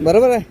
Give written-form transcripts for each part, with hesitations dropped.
बरोबर आहे.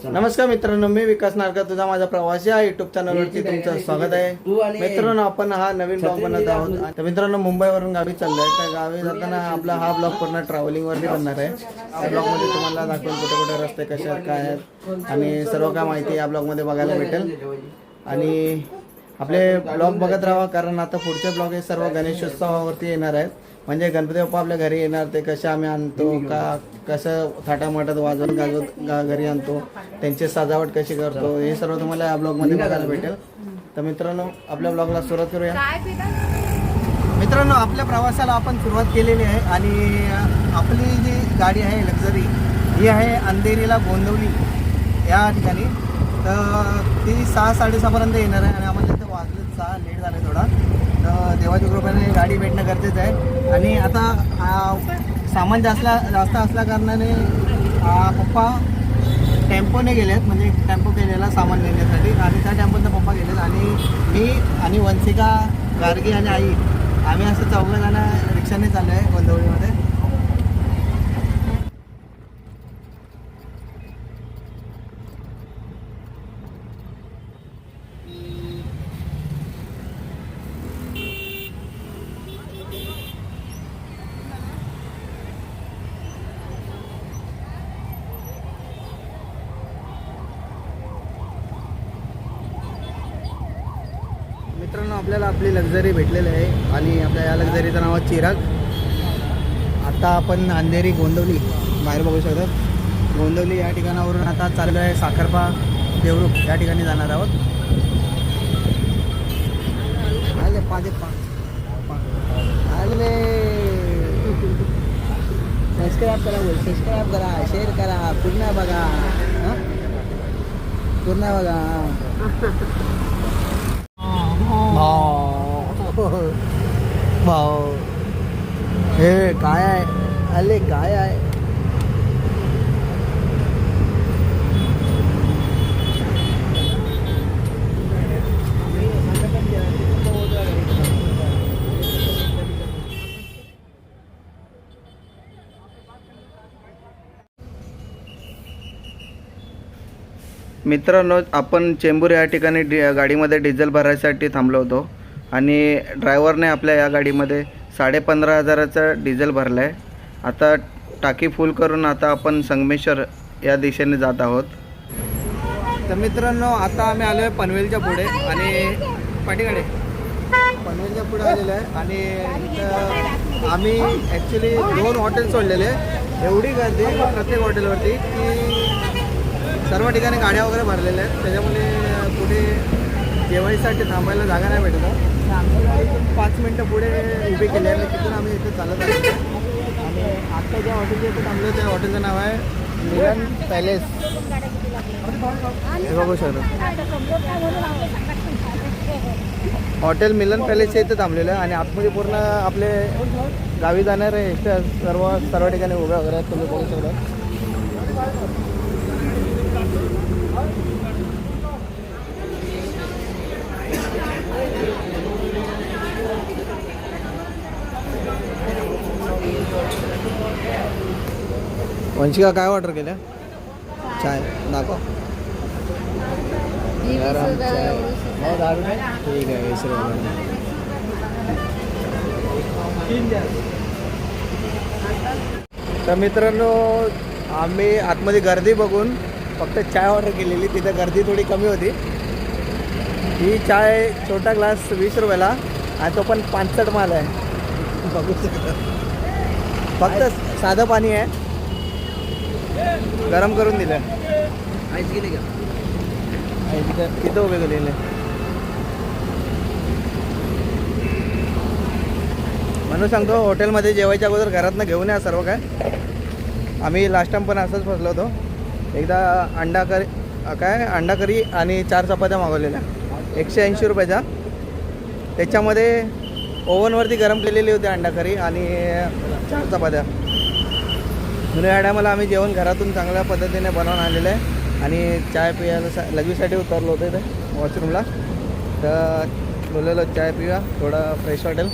नमस्कार मित्रांनो, मी विकास नारकर, तुझा माझा प्रवास या युट्यूब चॅनलवरती तुमचं स्वागत आहे. मित्रांनो, आपण हा नवीन ब्लॉग बनवत आहोत. तर मित्रांनो, मुंबईवरून गावी चाललोय. तर गावी जाताना आपला हा ब्लॉग पूर्ण ट्रॅव्हलिंग वरती बनणार आहे. या ब्लॉग मध्ये तुम्हाला दाखवेल कुठे कुठे रस्ते कसे आहेत, काय आहेत आणि सर्व काय माहिती या ब्लॉग मध्ये बघायला भेटेल. आणि आपले ब्लॉग बघत राहा, कारण आता पुढचे ब्लॉग हे सर्व गणेशोत्सवावरती येणार आहेत. म्हणजे गणपती बाप्पा आपल्या घरी येणार, ते कसे आम्ही आणतो, का कसं थाटामाटात वाजवून गाजवत घरी आणतो, त्यांची सजावट कशी करतो, हे सर्व तुम्हाला या ब्लॉगमध्ये बघायला भेटेल. तर मित्रांनो, आपल्या ब्लॉगला सुरुवात करूया. मित्रांनो, आपल्या प्रवासाला आपण सुरुवात केलेली आहे आणि आपली जी गाडी आहे लक्झरी, ही आहे अंधेरीला गोंदवली या ठिकाणी. तर ती 6-6:30पर्यंत येणार आहे आणि आम्हाला इथं वाजले 6, लेट झाले थोडा. तर देवाच्या कृपेने गाडी भेटणं गरजेचं आहे. आणि आता सामान जास्त असल्या कारणाने पप्पा टेम्पोने गेलेत, म्हणजे टेम्पो केलेला सामान नेण्यासाठी, आणि त्या टेम्पोनं पप्पा गेलेत आणि मी आणि वंशिका, गार्गी आणि आई आम्ही असं 4 जण रिक्षाने चाललो आहे गोंदवलीमध्ये. मित्रांनो, आपल्याला आपली लक्झरी भेटलेली आहे आणि आपल्या या लक्झरीचं नाव आहे चिराग. आता आपण अंधेरी गोंदवली बाहेर बघू शकतो. गोंदवली या ठिकाणावरून आता चाललो आहे साखरपा देवरुख या ठिकाणी जाणार आहोत. आले आले सबस्क्राईब करा, सबस्क्राईब करा, शेअर करा, पूर्ण बघा, पूर्ण बघा. भाऊ हे काय आहे, अले काय आहे. मित्रांनो, आपण चेंबूर या ठिकाणी गाडीमध्ये डिझेल भरायसाठी थांबलो होतो आणि ड्रायव्हरने आपल्या या गाडीमध्ये 15,500 डिझेल भरलं आहे. आता टाकी फुल करून आता आपण संगमेश्वर या दिशेने जात आहोत. तर मित्रांनो, आता आम्ही आलो आहे पनवेलच्या पुढे आणि पाठीकडे पनवेलच्या पुढे आलेलो आहे. आणि आम्ही ॲक्च्युली 2 हॉटेल सोडलेले. एवढी गर्दी प्रत्येक हॉटेलवरती की सर्व ठिकाणी गाड्या वगैरे भरलेल्या आहेत, त्याच्यामुळे कुठे जेवायसाठी थांबायला जागा नाही भेटत. आम्ही 5 मिनटं पुढे उभी केली आहे, तिथून आम्ही इथे चालत आलो. आणि आत्ता ज्या हॉटेलच्या इथे थांबलो त्या हॉटेलचं नाव आहे मिलन पॅलेस. हे बघू शकतो, हॉटेल मिलन पॅलेसच्या इथे थांबलेलं आहे. आणि आतमध्ये पूर्ण आपले गावी जाणारे एसट्या सर्व ठिकाणी उभ्या वगैरे आहेत, तुम्ही बघू शकता. वंशिका काय ऑर्डर केलं? चाय दाखव. गरम चाय. ठीक आहे, 20 रुपये. तर मित्रांनो, आम्ही आतमध्ये गर्दी बघून फक्त चाय ऑर्डर केलेली. तिथं गर्दी थोडी कमी होती. ही चाय छोटा ग्लास 20 रुपयाला आणि तो पण 65 माल आहे. बघू शकता, फक्त साधं पाणी आहे, गरम करून दिलं. आईच गेले का? तिथं उभे गेलेले. म्हणून सांगतो, हॉटेलमध्ये जेवायच्या अगोदर घरातनं घेऊन या सर्व काय. आम्ही लास्ट टाइम पण असंच फसलो होतो. एकदा अंडा करी आणि 4 चपात्या मागवलेल्या 180 रुपयाच्या. त्याच्यामध्ये ओव्हनवरती गरम केलेली होती अंडा करी आणि 4 चपात्या. म्हणून या टायमाला आम्ही जेवण घरातून चांगल्या पद्धतीने बनवून आलेलं आहे आणि चाय पियायला लघवीसाठी उतरलो होतो इथे वॉशरूमला. तर बोललेलो चाय पिऊया, थोडं फ्रेश वाटेल.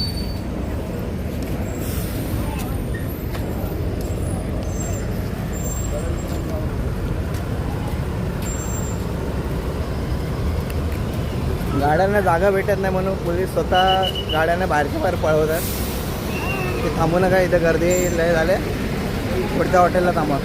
गाड्यांना जागा भेटत नाही म्हणून पोलीस स्वतः गाड्यांना बाहेरच्या बाहेर पळवतात की थांबू नका, इथं गर्दी लय झाले, पुढच्या हॉटेलला थांबा.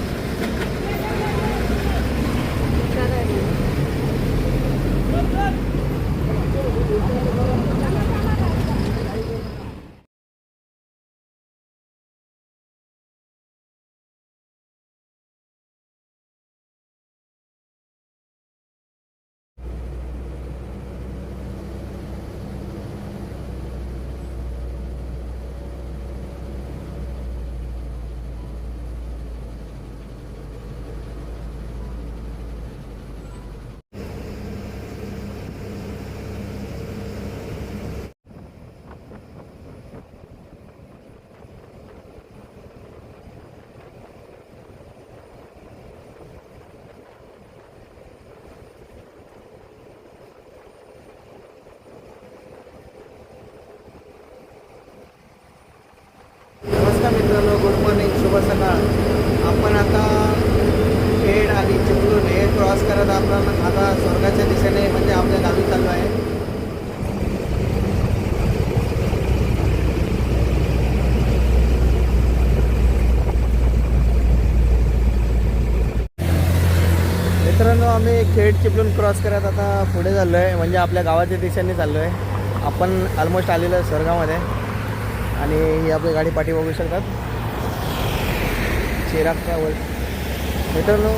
नमस्कार मित्रांनो, गुड मॉर्निंग, शुभ सकाळ. आपण आता खेड आणि चिपळूण हे क्रॉस करत आपण आता स्वर्गाच्या दिशेने म्हणजे आपल्या गावी चाललो आहे. मित्रांनो, आम्ही खेड चिपळूण क्रॉस करत आता पुढे चाललो आहे, म्हणजे आपल्या गावाच्या दिशेने चाललो आहे. आपण ऑलमोस्ट आलेलो आहे स्वर्गामध्ये आणि ही आपली गाडी पाठी बघू शकतात, चिराग ट्रॅव्हल. मित्रांनो,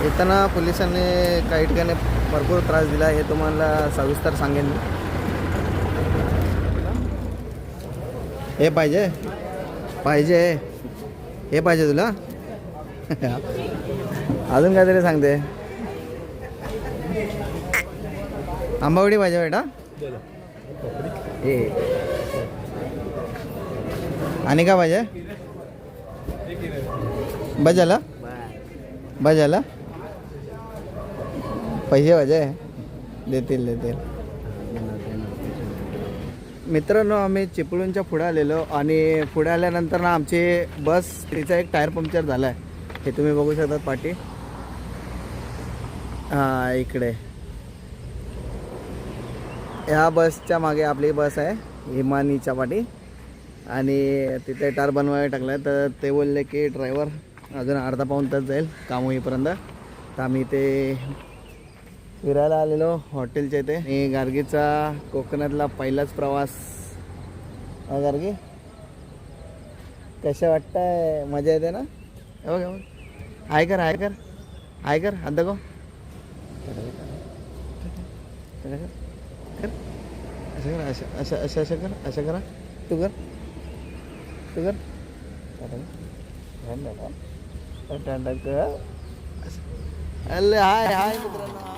येताना पोलिसांनी काही ठिकाणी भरपूर त्रास दिला, हे तुम्हाला सविस्तर सांगेन मी. हे पाहिजे हे पाहिजे तुला अजून काहीतरी सांगते. आंबावडी पाहिजे बेटा. हे आणि का पाहिजे? बजाला पैसे पाहिजे, देतील. मित्रांनो, आम्ही चिपळूणच्या पुढे आलेलो आणि पुढे आल्यानंतर ना आमची बस तिचा एक टायर पंक्चर झाला आहे, हे तुम्ही बघू शकता पाठी. हां, इकडे ह्या बसच्या मागे आपली बस आहे हिमानीच्या पाठी आणि तिथे टायर बनवायला टाकला आहे. तर ते बोलले की ड्रायव्हर अजून अर्धा पाऊण तास जाईल काम होईपर्यंत. तर आम्ही इथे फिरायला आलेलो हॉटेलच्या इथे. आणि गार्गीचा कोकणातला पहिलाच प्रवास. गार्गी कशा वाटतंय? मजा येते ना? हे बघ हाय कर हात दाखव. अशा करा. तू कर अल्ले हाय मित्रांनो.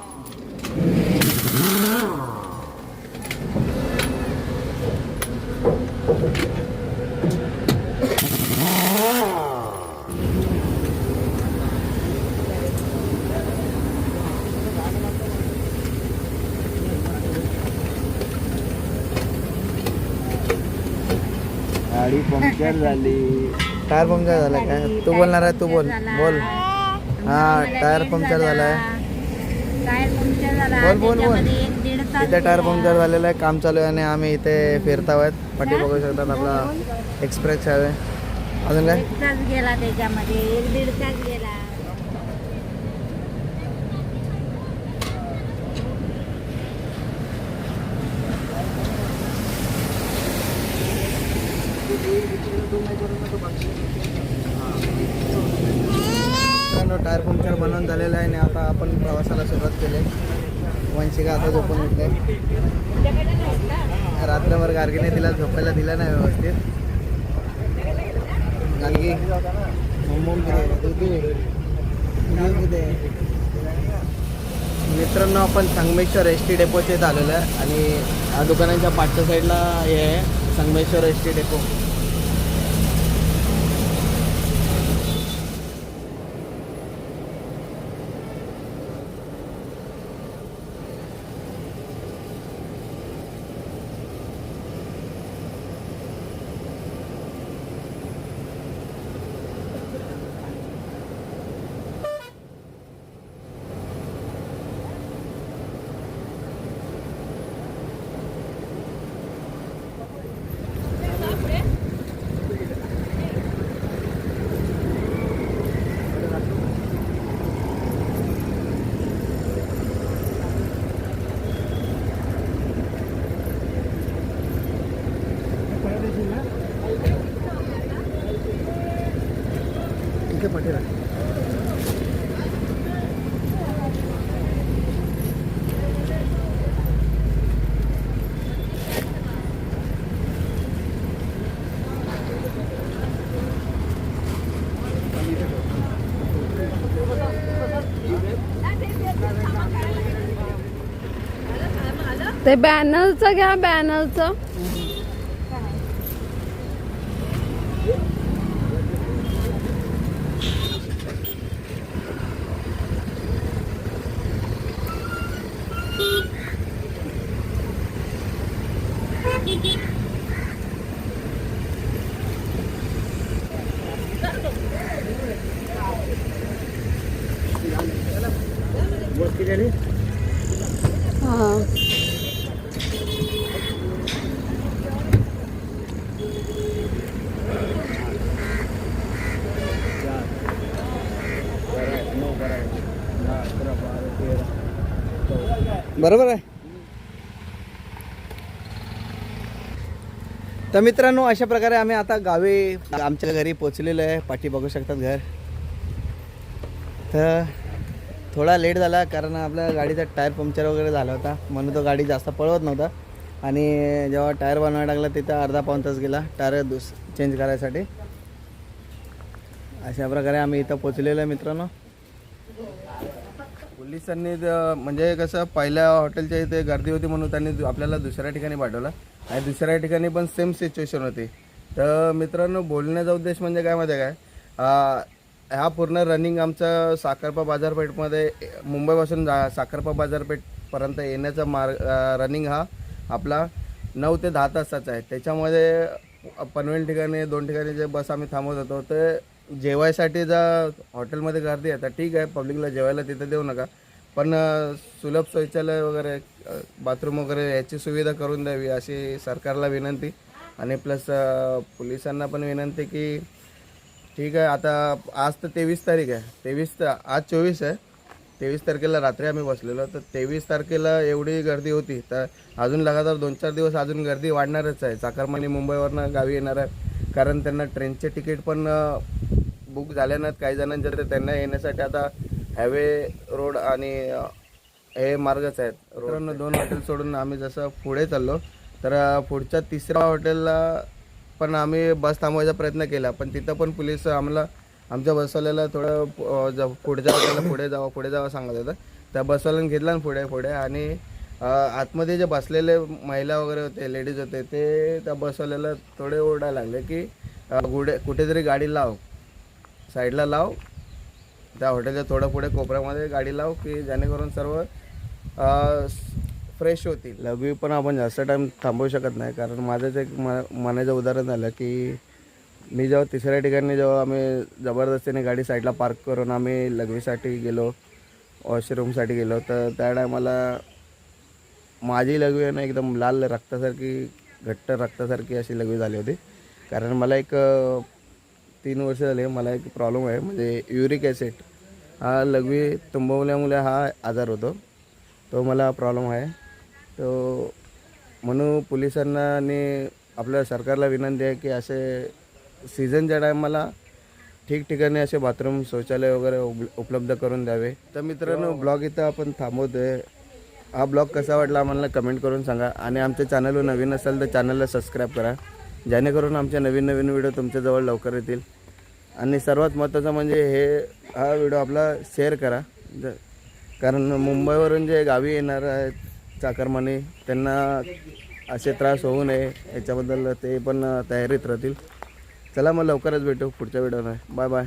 गाडी पंक्चर झाली. टायर पंक्चर झाला काय? तू बोलणार आहे? तू बोल. हा, टायर पंक्चर झालाय. बोल. इथे टायर पंक्चर झालेलं आहे, काम चालू आहे आणि आम्ही इथे फिरता आहोत. पाठी बघू शकतात आपला एक्सप्रेस हायवे. अजून काय गेला त्याच्यामध्ये 1-1.5 तास गेला. टायर पंक्चर बनवून झालेलं आहे आणि आता आपण प्रवासाला सुरुवात केली. वंशिका आता झोपून उठले. रात्रभर गार्गीने तिला झोपायला दिला नाही व्यवस्थित. गार्गी मित्रांनो आपण संगमेश्वर एस टी डेपोचे आलेलो आहे आणि या दुकानांच्या पाठच्या साईडला हे आहे संगमेश्वर एस टी डेपो. ठीक आहे पाठीला. ते बॅनरचं घ्या, बॅनरचं. हा. बरोबर आहे. तर मित्रांनो अशा प्रकारे आम्ही आता गावी आमच्या घरी पोचलेलो आहे. पाठी बघू शकतात घर. तर थोडा लेट झाला कारण आपल्या गाडीचा टायर पंक्चर वगैरे झाला होता म्हणून तो गाडी जास्त पळवत नव्हता आणि जेव्हा टायर बनवायला टाकला तिथं अर्धा पाऊण तास गेला टायर चेंज करायसाठी. अशा प्रकारे आम्ही इथं पोचलेलो आहे मित्रांनो. पोलिसांनी म्हणजे कसं पहिल्या हॉटेलच्या इथे गर्दी होती म्हणून त्यांनी आपल्याला दुसऱ्या ठिकाणी पाठवलं आणि दुसऱ्या ठिकाणी पण सेम सिच्युएशन होती. तर मित्रांनो बोलण्याचा उद्देश म्हणजे काय माहिती आहे काय, हा पूर्ण रनिंग आमचं साखरपा बाजारपेठमध्ये मुंबईपासून साखरपा बाजारपेठपर्यंत येण्याचा रनिंग हा आपला 9 ते 10 तासाचा आहे. त्याच्यामध्ये पनवेल ठिकाणी 2 ठिकाणी जे बस आम्ही थांबवत होतो ते जेवायसाठी जर हॉटेलमध्ये गर्दी आहे तर ठीक आहे, पब्लिकला जेवायला तिथं देऊ नका, पण सुलभ शौचालय वगैरे बाथरूम वगैरे याची सुविधा करून द्यावी अशी सरकारला विनंती. आणि प्लस पोलिसांना पण विनंती की ठीक आहे आता आज तर 23 तारीख आहे, आज 24 आहे, 23 तारखेला रात्री आम्ही बसलेलो. तर 23 तारखेला एवढी गर्दी होती तर अजून लगातार 2-4 दिवस अजून गर्दी वाढणारच आहे. चाकरमानी मुंबईवरनं गावी येणार आहे कारण त्यांना ट्रेनचे तिकीट पण बुक झाले नाहीत काही जणांचे. तर त्यांना येण्यासाठी आता हायवे रोड आणि हे मार्गच आहेत. रोडनं 2 हॉटेल सोडून आम्ही जसं पुढे चाललो तर पुढच्या 3ऱ्या हॉटेलला पण आम्ही बस थांबवायचा प्रयत्न केला, पण तिथं पण पोलीस आम्हाला आमच्या बसवाल्याला थोडं पुढच्या हॉटेलला पुढे जावं सांगत होतं. त्या बसवाल्याने घेतला पुढे आणि आतमध्ये जे बसलेले महिला वगैरे होते, लेडीज होते, ते त्या बसवाल्याला थोडे ओरडायला लागले की कुठेतरी गाडी लाव, साईडला लाव, त्या हॉटेलच्या थोडं पुढे कोपऱ्यामध्ये गाडी लाव की जेणेकरून सर्व फ्रेश होतील. लघवी पण आपण जास्त टाईम थांबवू शकत नाही कारण माझंच एक म्हणायचं उदाहरण झालं की मी जेव्हा 3ऱ्या ठिकाणी जेव्हा आम्ही जबरदस्तीने गाडी साईडला पार्क करून आम्ही लघवीसाठी गेलो, वॉशरूमसाठी गेलो, तर त्या टायमाला माझी लघवी आहे ना एकदम लाल रक्तासारखी, घट्ट रक्तासारखी अशी लघवी झाली होती. कारण मला एक 3 वर्ष झाले मला एक प्रॉब्लेम आहे, म्हणजे युरिक ॲसिड हा लघवी तुंबवल्यामुळे हा आजार होतो, तो मला प्रॉब्लेम आहे. तो म्हणून पोलिसांना आणि आपल्या सरकारला विनंती आहे की असे सीझनच्या टायमाला ठिकठिकाणी असे बाथरूम शौचालय वगैरे उपलब्ध करून द्यावे. तर मित्रांनो ब्लॉग इथं आपण थांबवतो आहे. हा ब्लॉग कसा वाटला आम्हाला कमेंट करून सांगा आणि आमच्या चॅनलवर नवीन असेल तर चॅनलला सबस्क्राईब करा जेणेकरून आमचे नवीन व्हिडिओ तुमच्याजवळ लवकर येतील. आणि सर्वात महत्त्वाचं म्हणजे हा व्हिडिओ आपला शेअर करा कारण मुंबईवरून जे गावी येणार आहेत चाकरमानी त्यांना असे त्रास होऊ नये याच्याबद्दल ते पण तयारीत राहतील. चला मग लवकरच भेटू पुढच्या व्हिडिओमध्ये. Bye bye.